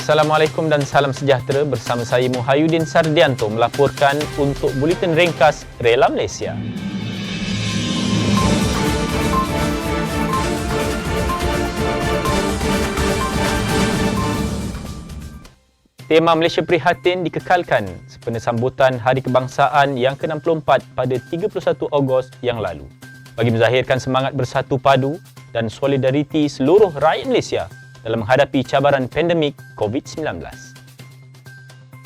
Assalamualaikum dan salam sejahtera, bersama saya Muhayuddin Sardianto melaporkan untuk Buletin Ringkas Rela Malaysia. Tema Malaysia Prihatin dikekalkan sempena sambutan Hari Kebangsaan yang ke-64 pada 31 Ogos yang lalu, bagi menzahirkan semangat bersatu padu dan solidariti seluruh rakyat Malaysia dalam menghadapi cabaran pandemik COVID-19.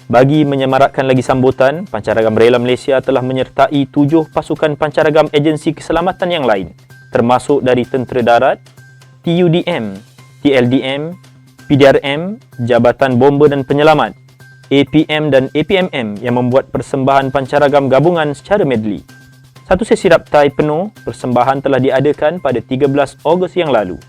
Bagi menyemarakkan lagi sambutan, Pancaragam Rela Malaysia telah menyertai 7 pasukan pancaragam agensi keselamatan yang lain, termasuk dari Tentera Darat, TUDM, TLDM, PDRM, Jabatan Bomba dan Penyelamat, APM dan APMM yang membuat persembahan pancaragam gabungan secara medley. Satu sesi raptai penuh persembahan telah diadakan pada 13 Ogos yang lalu,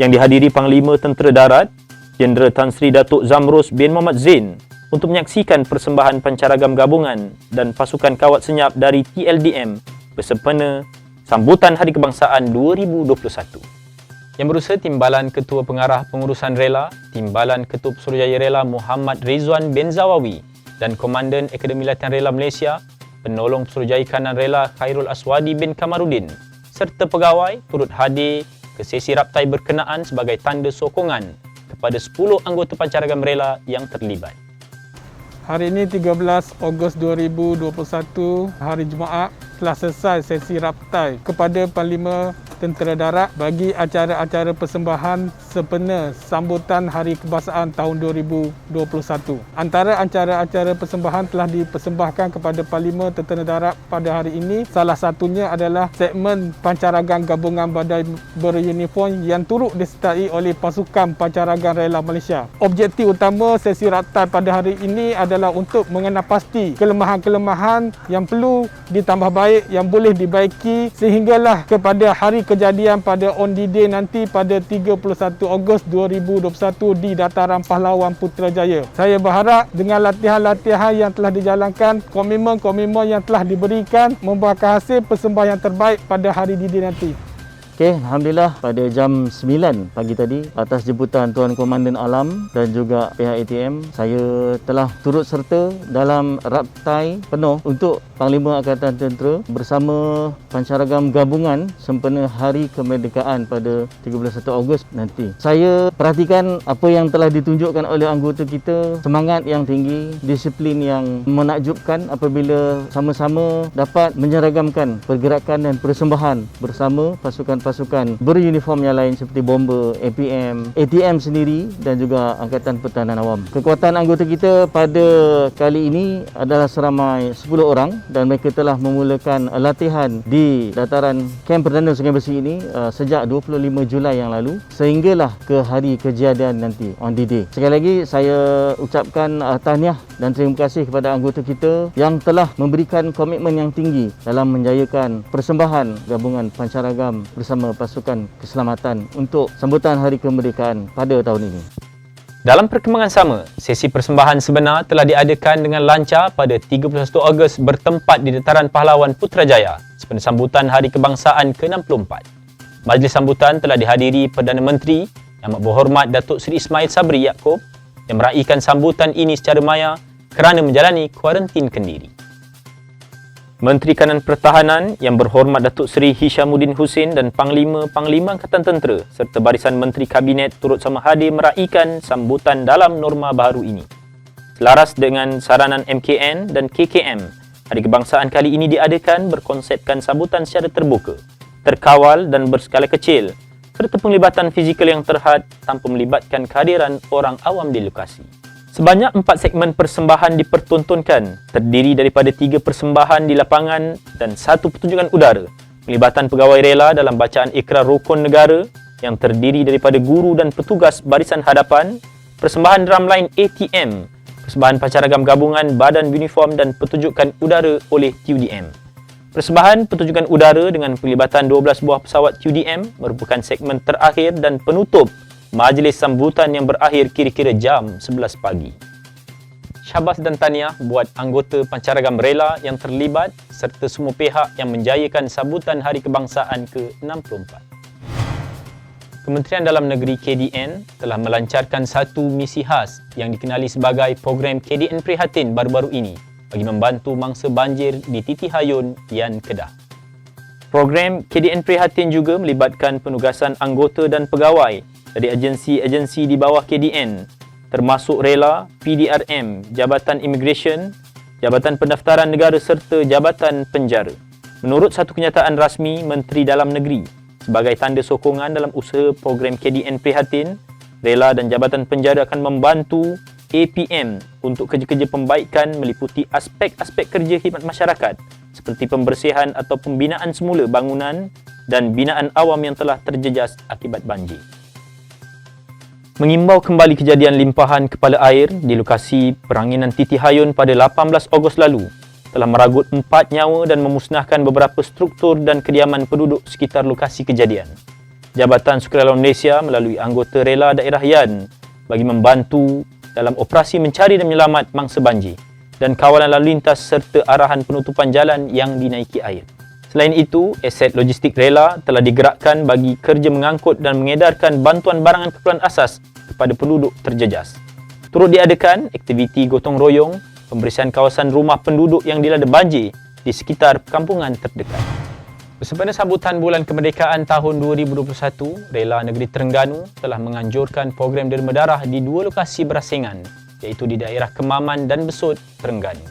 yang dihadiri Panglima Tentera Darat, Jeneral Tan Sri Datuk Zamrus bin Mohamed Zain untuk menyaksikan persembahan pancaragam gabungan dan pasukan kawat senyap dari TLDM bersempena sambutan Hari Kebangsaan 2021. Yang berusaha Timbalan Ketua Pengarah Pengurusan Rela, Timbalan Ketua Pesuruhjaya Rela Muhammad Rizwan bin Zawawi dan Komandan Akademi Latihan Rela Malaysia, Penolong Pesuruhjaya Kanan Rela Khairul Aswadi bin Kamarudin serta pegawai turut hadir ke sesi raptai berkenaan sebagai tanda sokongan kepada 10 anggota pancaragam rela yang terlibat. Hari ini 13 Ogos 2021, hari Jumaat, telah selesai sesi raptai kepada Panglima Tentera Darat bagi acara-acara persembahan sempena sambutan Hari Kebangsaan tahun 2021. Antara acara-acara persembahan telah dipersembahkan kepada Panglima Tentera Darat pada hari ini, salah satunya adalah segmen pancaragam gabungan badai beruniform yang turut disertai oleh pasukan pancaragam rela Malaysia. Objektif utama sesi raptai pada hari ini adalah untuk mengenal pasti kelemahan-kelemahan yang perlu ditambah baik, yang boleh dibaiki sehinggalah kepada hari kejadian pada on the day nanti pada 31 Ogos 2021 di Dataran Pahlawan Putrajaya. Saya berharap dengan latihan-latihan yang telah dijalankan, komitmen-komitmen yang telah diberikan membuahkan hasil persembahan yang terbaik pada hari D-Day nanti. Okey, Alhamdulillah pada jam 9 pagi tadi atas jemputan Tuan Komandan Alam dan juga pihak ATM, saya telah turut serta dalam raptai penuh untuk Panglima Angkatan Tentera bersama pancaragam gabungan sempena Hari Kemerdekaan pada 31 Ogos nanti. Saya perhatikan apa yang telah ditunjukkan oleh anggota kita, semangat yang tinggi, disiplin yang menakjubkan apabila sama-sama dapat menyeragamkan pergerakan dan persembahan bersama pasukan beruniform yang lain seperti bomba, APM, ATM sendiri dan juga Angkatan Pertahanan Awam. Kekuatan anggota kita pada kali ini adalah seramai 10 orang dan mereka telah memulakan latihan di dataran Kem Perdana Sungai Besi ini sejak 25 Julai yang lalu sehinggalah ke hari kejadian nanti on the day. Sekali lagi saya ucapkan tahniah dan terima kasih kepada anggota kita yang telah memberikan komitmen yang tinggi dalam menjayakan persembahan gabungan pancaragam bersama pasukan keselamatan untuk sambutan Hari Kemerdekaan pada tahun ini. Dalam perkembangan sama, sesi persembahan sebenar telah diadakan dengan lancar pada 31 Ogos bertempat di Dataran Pahlawan Putrajaya sempena sambutan Hari Kebangsaan ke-64. Majlis sambutan telah dihadiri Perdana Menteri Yang Amat Berhormat Datuk Seri Ismail Sabri Yaakob yang meraihkan sambutan ini secara maya kerana menjalani kuarantin kendiri. Menteri Kanan Pertahanan Yang Berhormat Datuk Seri Hishamuddin Hussein dan Panglima Angkatan Tentera serta barisan Menteri Kabinet turut sama hadir meraihkan sambutan dalam norma baharu ini. Selaras dengan saranan MKN dan KKM, Hari Kebangsaan kali ini diadakan berkonsepkan sambutan secara terbuka, terkawal dan berskala kecil serta penglibatan fizikal yang terhad tanpa melibatkan kehadiran orang awam di lokasi. Sebanyak 4 segmen persembahan dipertontonkan, terdiri daripada 3 persembahan di lapangan dan 1 pertunjukan udara. Pelibatan pegawai rela dalam bacaan ikrar rukun negara yang terdiri daripada guru dan petugas barisan hadapan, persembahan drumline ATM, persembahan pancaragam gabungan badan uniform dan pertunjukan udara oleh TUDM. Persembahan pertunjukan udara dengan pelibatan 12 buah pesawat TUDM merupakan segmen terakhir dan penutup majlis sambutan yang berakhir kira-kira jam 11 pagi. Syabas dan tahniah buat anggota pancaragam rela yang terlibat serta semua pihak yang menjayakan sambutan Hari Kebangsaan ke-64. Kementerian Dalam Negeri KDN telah melancarkan satu misi khas yang dikenali sebagai program KDN Prihatin baru-baru ini bagi membantu mangsa banjir di Titi Hayun, Yan Kedah. Program KDN Prihatin juga melibatkan penugasan anggota dan pegawai dari agensi-agensi di bawah KDN termasuk Rela, PDRM, Jabatan Immigration, Jabatan Pendaftaran Negara serta Jabatan Penjara. Menurut satu kenyataan rasmi Menteri Dalam Negeri, sebagai tanda sokongan dalam usaha program KDN Prihatin, Rela dan Jabatan Penjara akan membantu APM untuk kerja-kerja pembaikan meliputi aspek-aspek kerja khidmat masyarakat seperti pembersihan atau pembinaan semula bangunan dan binaan awam yang telah terjejas akibat banjir. Mengimbau kembali kejadian limpahan kepala air di lokasi Peranginan Titi Hayun pada 18 Ogos lalu telah meragut 4 nyawa dan memusnahkan beberapa struktur dan kediaman penduduk sekitar lokasi kejadian. Jabatan Sukarela Malaysia melalui anggota Rela Daerah Yan bagi membantu dalam operasi mencari dan menyelamat mangsa banjir dan kawalan lalu lintas serta arahan penutupan jalan yang dinaiki air. Selain itu, aset logistik Rela telah digerakkan bagi kerja mengangkut dan mengedarkan bantuan barangan keperluan asas kepada penduduk terjejas. Turut diadakan aktiviti gotong royong pembersihan kawasan rumah penduduk yang dilanda banjir di sekitar perkampungan terdekat. Bersempena sambutan Bulan Kemerdekaan tahun 2021, Rela Negeri Terengganu telah menganjurkan program derma darah di 2 lokasi berasingan, iaitu di daerah Kemaman dan Besut, Terengganu.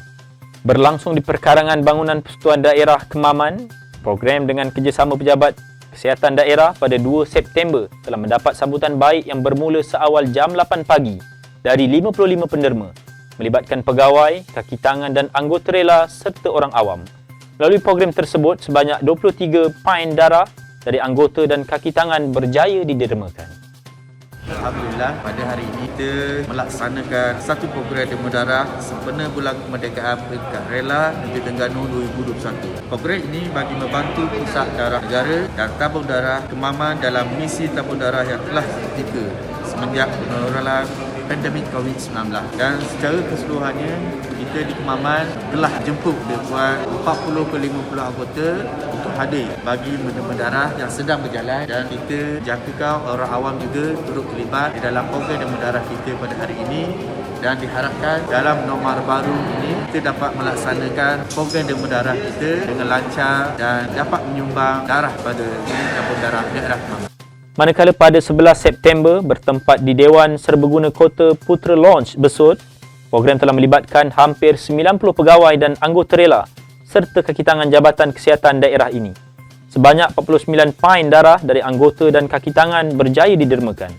Berlangsung di perkarangan bangunan Persatuan Daerah Kemaman, program dengan kerjasama pejabat kesihatan daerah pada 2 September telah mendapat sambutan baik yang bermula seawal jam 8 pagi dari 55 penderma, melibatkan pegawai, kaki tangan dan anggota Rela serta orang awam. Melalui program tersebut, sebanyak 23 pain darah dari anggota dan kaki tangan berjaya didermakan. Alhamdulillah, pada hari ini kita melaksanakan satu program derma darah sempena Bulan Kemerdekaan peringkat Rela Negeri Terengganu 2021. Program ini bagi membantu Pusat Darah Negara dan Tabung Darah Kemaman dalam misi tabung darah yang telah ditika semenjak penularan pandemik COVID-19, dan secara keseluruhannya kita di Kemaman telah jemput lebih 40 ke 50 anggota untuk hadir bagi menderma darah yang sedang berjalan, dan kita jangkakan orang awam juga turut terlibat di dalam program derma darah kita pada hari ini, dan diharapkan dalam norma baru ini kita dapat melaksanakan program derma darah kita dengan lancar dan dapat menyumbang darah pada tabung darah daerah Kemaman. Manakala pada 11 September bertempat di Dewan Serbaguna Kota Putra Lounge, Besut, program telah melibatkan hampir 90 pegawai dan anggota Rela serta kaki tangan Jabatan Kesihatan daerah ini. Sebanyak 49 pain darah dari anggota dan kaki tangan berjaya didermakan.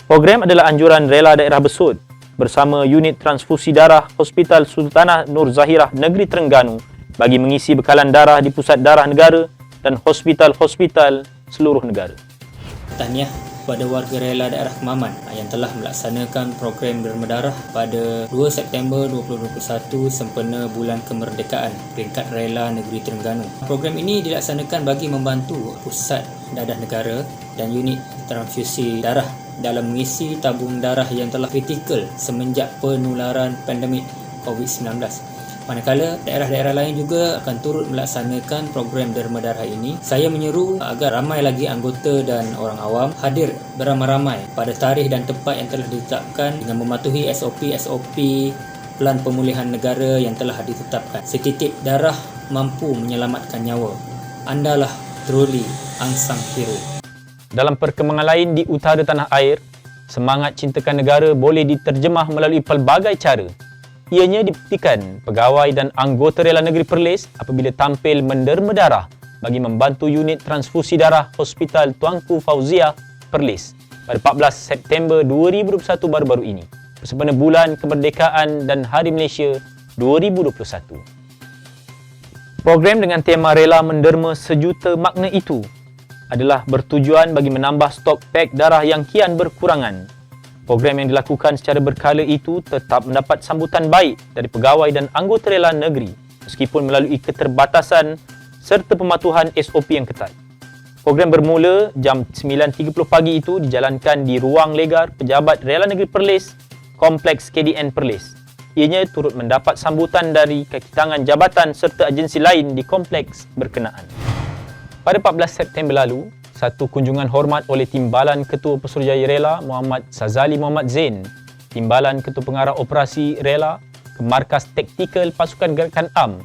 Program adalah anjuran Rela Daerah Besut bersama Unit Transfusi Darah Hospital Sultanah Nur Zahirah Negeri Terengganu bagi mengisi bekalan darah di Pusat Darah Negara dan hospital-hospital seluruh negara. Tahniah kepada warga Rela Daerah Kemaman yang telah melaksanakan program derma darah pada 2 September 2021 sempena Bulan Kemerdekaan peringkat Rela Negeri Terengganu. Program ini dilaksanakan bagi membantu Pusat Darah Negara dan Unit Transfusi Darah dalam mengisi tabung darah yang telah kritikal semenjak penularan pandemik COVID-19. Manakala daerah-daerah lain juga akan turut melaksanakan program derma darah ini, saya menyeru agar ramai lagi anggota dan orang awam hadir beramai-ramai pada tarikh dan tempat yang telah ditetapkan dengan mematuhi SOP Pelan Pemulihan Negara yang telah ditetapkan. Setitik darah mampu menyelamatkan nyawa. Andalah troli angsang hero. Dalam perkembangan lain di utara tanah air, semangat cintakan negara boleh diterjemah melalui pelbagai cara. Ianya dibuktikan pegawai dan anggota Rela Negeri Perlis apabila tampil menderma darah bagi membantu unit transfusi darah Hospital Tuanku Fauzia Perlis pada 14 September 2021 baru-baru ini bersempena Bulan Kemerdekaan dan Hari Malaysia 2021. Program dengan tema Rela Menderma Sejuta Makna itu adalah bertujuan bagi menambah stok pek darah yang kian berkurangan. Program yang dilakukan secara berkala itu tetap mendapat sambutan baik dari pegawai dan anggota Rela Negeri meskipun melalui keterbatasan serta pematuhan SOP yang ketat. Program bermula jam 9.30 pagi itu dijalankan di ruang legar Pejabat Rela Negeri Perlis, Kompleks KDN Perlis. Ianya turut mendapat sambutan dari kaki tangan jabatan serta agensi lain di kompleks berkenaan. Pada 14 September lalu, satu kunjungan hormat oleh Timbalan Ketua Pesuruhjaya Rela Muhammad Sazali Muhammad Zain, Timbalan Ketua Pengarah Operasi Rela ke Markas Taktikal Pasukan Gerakan AM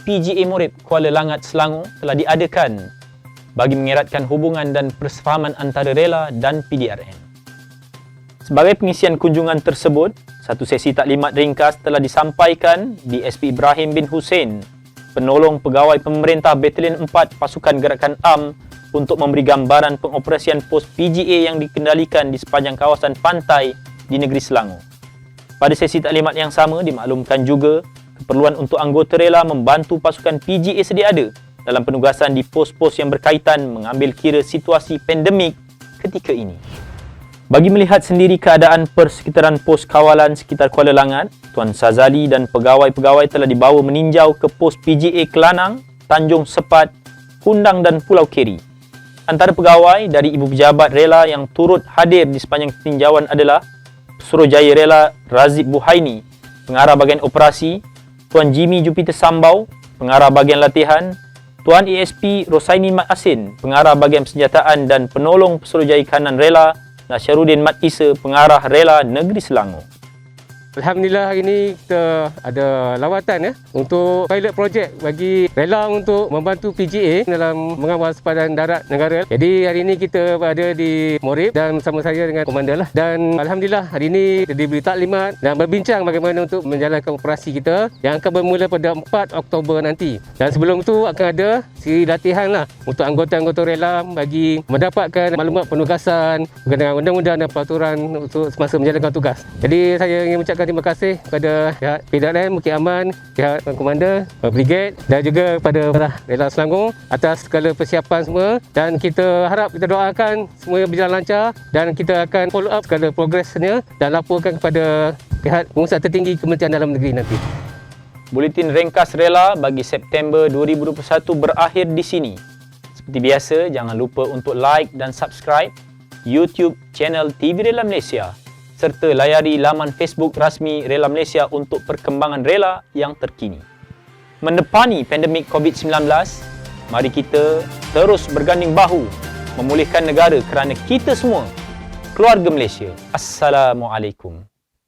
PGA Morib Kuala Langat Selangor telah diadakan bagi mengeratkan hubungan dan persefahaman antara Rela dan PDRN. Sebagai pengisian kunjungan tersebut, satu sesi taklimat ringkas telah disampaikan di SP Ibrahim bin Hussein, penolong pegawai pemerintah Batalion 4 Pasukan Gerakan AM, untuk memberi gambaran pengoperasian pos PGA yang dikendalikan di sepanjang kawasan pantai di negeri Selangor. Pada sesi taklimat yang sama, dimaklumkan juga keperluan untuk anggota rela membantu pasukan PGA sedia ada dalam penugasan di pos-pos yang berkaitan mengambil kira situasi pandemik ketika ini. Bagi melihat sendiri keadaan persekitaran pos kawalan sekitar Kuala Langat, Tuan Sazali dan pegawai-pegawai telah dibawa meninjau ke pos PGA Kelanang, Tanjung Sepat, Kundang dan Pulau Keri. Antara pegawai dari ibu pejabat rela yang turut hadir di sepanjang tinjauan adalah Pesuruhjaya Rela Razib Buhaini, Pengarah Bahagian Operasi, Tuan Jimmy Jupiter Sambau, Pengarah Bahagian Latihan, Tuan ASP Rosaini Mat Asin, Pengarah Bahagian Senjataan dan Penolong Pesuruhjaya Kanan Rela Nasyarudin Mat Isa, Pengarah Rela Negeri Selangor. Alhamdulillah hari ini kita ada lawatan untuk pilot projek bagi rela untuk membantu PGA dalam mengawal sepadan darat negara. Jadi hari ini kita berada di Morib dan bersama saya dengan komandan lah. Dan Alhamdulillah hari ini kita diberi taklimat dan berbincang bagaimana untuk menjalankan operasi kita yang akan bermula pada 4 Oktober nanti. Dan sebelum itu akan ada siri latihan lah untuk anggota-anggota rela bagi mendapatkan maklumat penugasan berkenaan undang-undang dan peraturan untuk semasa menjalankan tugas. Jadi saya ingin mengucapkan terima kasih kepada pihak PDRN, Bukit Aman, pihak Komander, Brigade dan juga kepada Rela Selangor atas segala persiapan semua, dan kita harap, kita doakan semua berjalan lancar dan kita akan follow up segala progresnya dan laporkan kepada pihak pengurusan tertinggi Kementerian Dalam Negeri nanti. Buletin ringkas rela bagi September 2021 berakhir di sini. Seperti biasa, jangan lupa untuk like dan subscribe YouTube channel TV Rela Malaysia serta layari laman Facebook rasmi Rela Malaysia untuk perkembangan rela yang terkini. Menepani pandemik COVID-19, mari kita terus berganding bahu memulihkan negara kerana kita semua keluarga Malaysia. Assalamualaikum.